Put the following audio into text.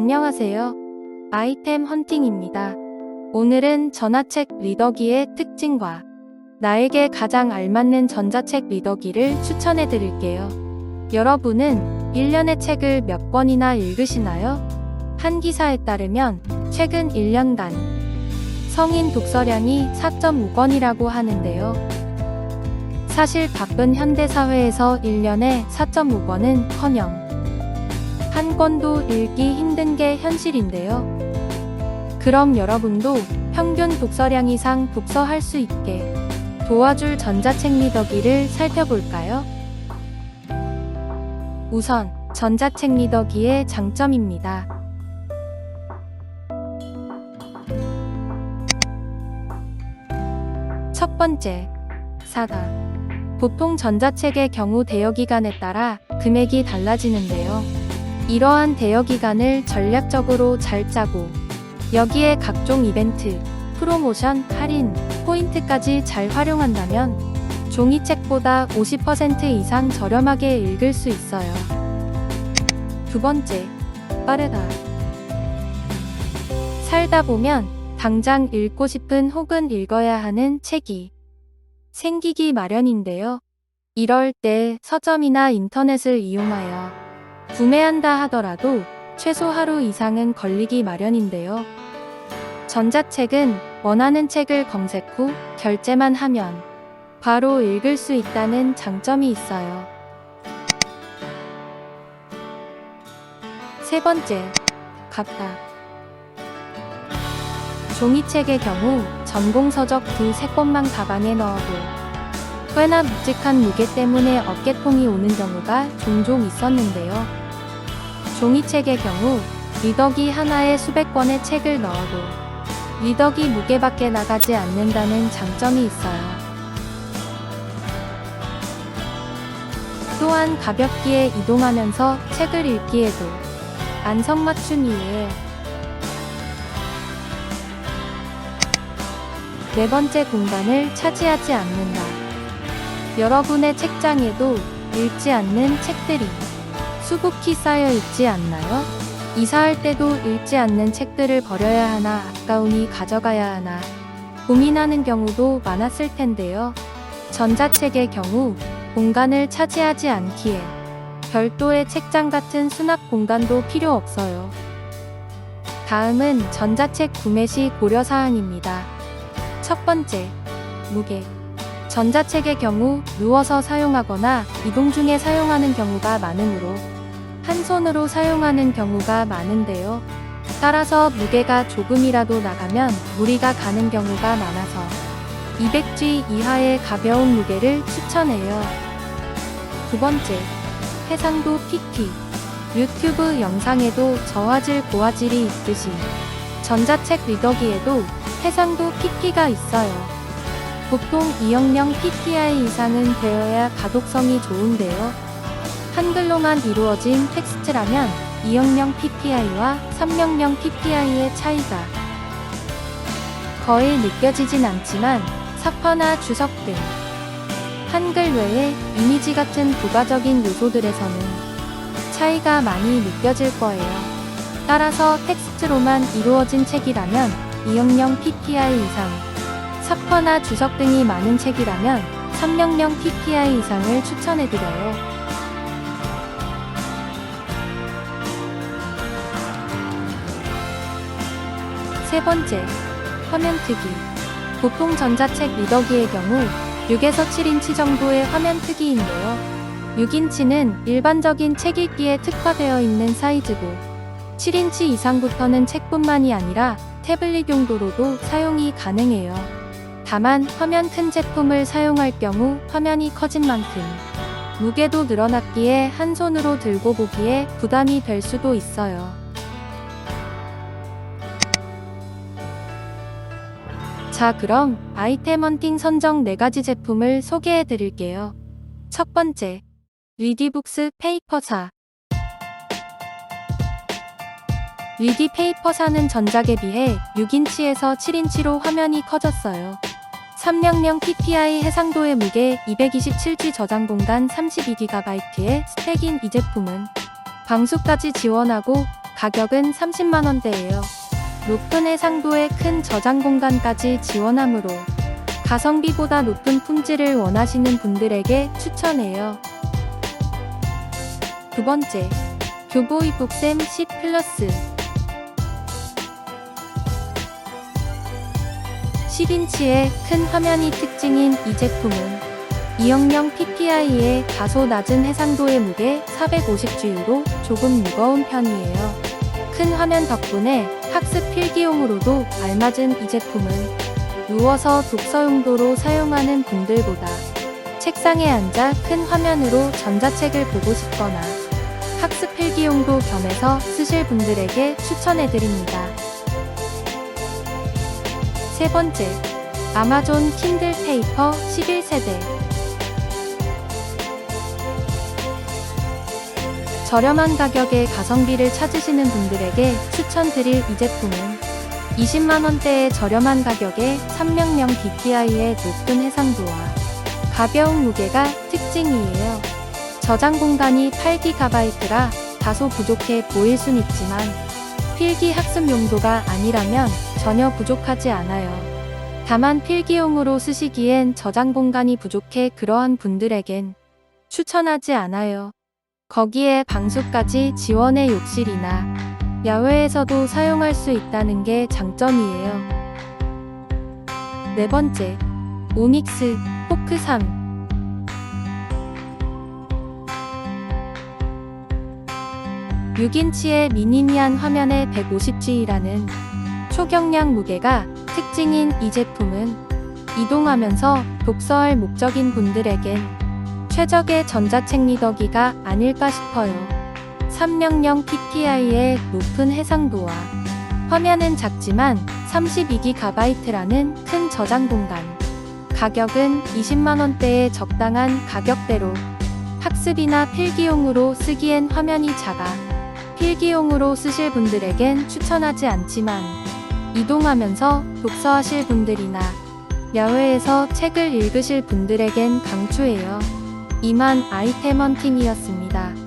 안녕하세요. 아이템 헌팅입니다. 오늘은 전화책 리더기의 특징과 나에게 가장 알맞는 전자책 리더기를 추천해 드릴게요. 여러분은 1년에 책을 몇 권이나 읽으시나요? 한 기사에 따르면 최근 1년간 성인 독서량이 4.5권이라고 하는데요. 사실 바쁜 현대사회에서 1년에 4.5권은 커녕 한 권도 읽기 힘든 게 현실인데요. 그럼 여러분도 평균 독서량 이상 독서할 수 있게 도와줄 전자책 리더기를 살펴볼까요? 우선 전자책 리더기의 장점입니다. 첫 번째, 사다. 보통 전자책의 경우 대여기간에 따라 금액이 달라지는데요. 이러한 대여기간을 전략적으로 잘 짜고 여기에 각종 이벤트, 프로모션, 할인, 포인트까지 잘 활용한다면 종이책보다 50% 이상 저렴하게 읽을 수 있어요. 두 번째, 빠르다. 살다 보면 당장 읽고 싶은 혹은 읽어야 하는 책이 생기기 마련인데요. 이럴 때 서점이나 인터넷을 이용하여 구매한다 하더라도 최소 하루 이상은 걸리기 마련인데요. 전자책은 원하는 책을 검색 후 결제만 하면 바로 읽을 수 있다는 장점이 있어요. 세 번째, 같다. 종이책의 경우 전공서적 2~3권만 가방에 넣어도 꽤나 묵직한 무게 때문에 어깨통이 오는 경우가 종종 있었는데요. 종이책의 경우 리더기 하나에 수백 권의 책을 넣어도 리더기 무게 밖에 나가지 않는다는 장점이 있어요. 또한 가볍기에 이동하면서 책을 읽기에도 안성맞춤이에요. 네 번째, 공간을 차지하지 않는다. 여러분의 책장에도 읽지 않는 책들이 수북히 쌓여 있지 않나요? 이사할 때도 읽지 않는 책들을 버려야 하나, 아까우니 가져가야 하나 고민하는 경우도 많았을 텐데요. 전자책의 경우 공간을 차지하지 않기에 별도의 책장 같은 수납 공간도 필요 없어요. 다음은 전자책 구매 시 고려사항입니다. 첫 번째, 무게. 전자책의 경우 누워서 사용하거나 이동 중에 사용하는 경우가 많으므로 한 손으로 사용하는 경우가 많은데요. 따라서 무게가 조금이라도 나가면 무리가 가는 경우가 많아서 200g 이하의 가벼운 무게를 추천해요. 두 번째, 해상도 PT. 유튜브 영상에도 저화질 고화질이 있듯이 전자책 리더기에도 해상도 PT가 있어요. 보통 200명 PPI 이상은 되어야 가독성이 좋은데요. 한글로만 이루어진 텍스트라면 200명 PPI와 300명 PPI의 차이가 거의 느껴지진 않지만 사파나 주석 등 한글 외에 이미지 같은 부가적인 요소들에서는 차이가 많이 느껴질 거예요. 따라서 텍스트로만 이루어진 책이라면 200명 PPI 이상, 사파나 주석 등이 많은 책이라면 300명 PPI 이상을 추천해드려요. 세 번째, 화면 크기. 보통 전자책 리더기의 경우 6에서 7인치 정도의 화면 크기인데요. 6인치는 일반적인 책 읽기에 특화되어 있는 사이즈고 7인치 이상부터는 책뿐만이 아니라 태블릿 용도로도 사용이 가능해요. 다만 화면 큰 제품을 사용할 경우 화면이 커진 만큼 무게도 늘어났기에 한 손으로 들고 보기에 부담이 될 수도 있어요. 자, 그럼 아이템 헌팅 선정 4가지 제품을 소개해 드릴게요. 첫 번째, 리디북스 페이퍼사. 리디페이퍼사는 전작에 비해 6인치에서 7인치로 화면이 커졌어요. 300명 PPI 해상도의 무게 227G 저장 공간 32GB의 스펙인 이 제품은 방수까지 지원하고 가격은 30만원대예요. 높은 해상도에 큰 저장 공간까지 지원하므로 가성비보다 높은 품질을 원하시는 분들에게 추천해요. 두 번째, 교보이 북샘 C 플러스 10인치의 큰 화면이 특징인 이 제품은 2형용 PPI에 다소 낮은 해상도의 무게 450G로 조금 무거운 편이에요. 큰 화면 덕분에 학습 필기용으로도 알맞은 이 제품은 누워서 독서 용도로 사용하는 분들보다 책상에 앉아 큰 화면으로 전자책을 보고 싶거나 학습 필기용도 겸해서 쓰실 분들에게 추천해드립니다. 세 번째, 아마존 킨들 페이퍼 11세대. 저렴한 가격에 가성비를 찾으시는 분들에게 추천드릴 이 제품은 20만원대의 저렴한 가격에 300명 DPI의 높은 해상도와 가벼운 무게가 특징이에요. 저장 공간이 8GB라 다소 부족해 보일 순 있지만 필기 학습 용도가 아니라면 전혀 부족하지 않아요. 다만 필기용으로 쓰시기엔 저장 공간이 부족해 그러한 분들에겐 추천하지 않아요. 거기에 방수까지 지원해 욕실이나 야외에서도 사용할 수 있다는 게 장점이에요. 네 번째, 오닉스 포크 3. (6인치의) 미니미한 화면에 150G라는 초경량 무게가 특징인 이 제품은 이동하면서 독서할 목적인 분들에겐 최적의 전자책 리더기가 아닐까 싶어요. 300명 PPI의 높은 해상도와 화면은 작지만 32GB라는 큰 저장 공간. 가격은 20만원대의 적당한 가격대로 학습이나 필기용으로 쓰기엔 화면이 작아 필기용으로 쓰실 분들에겐 추천하지 않지만 이동하면서 독서하실 분들이나 야외에서 책을 읽으실 분들에겐 강추해요. 이만 아이템 헌팅이었습니다.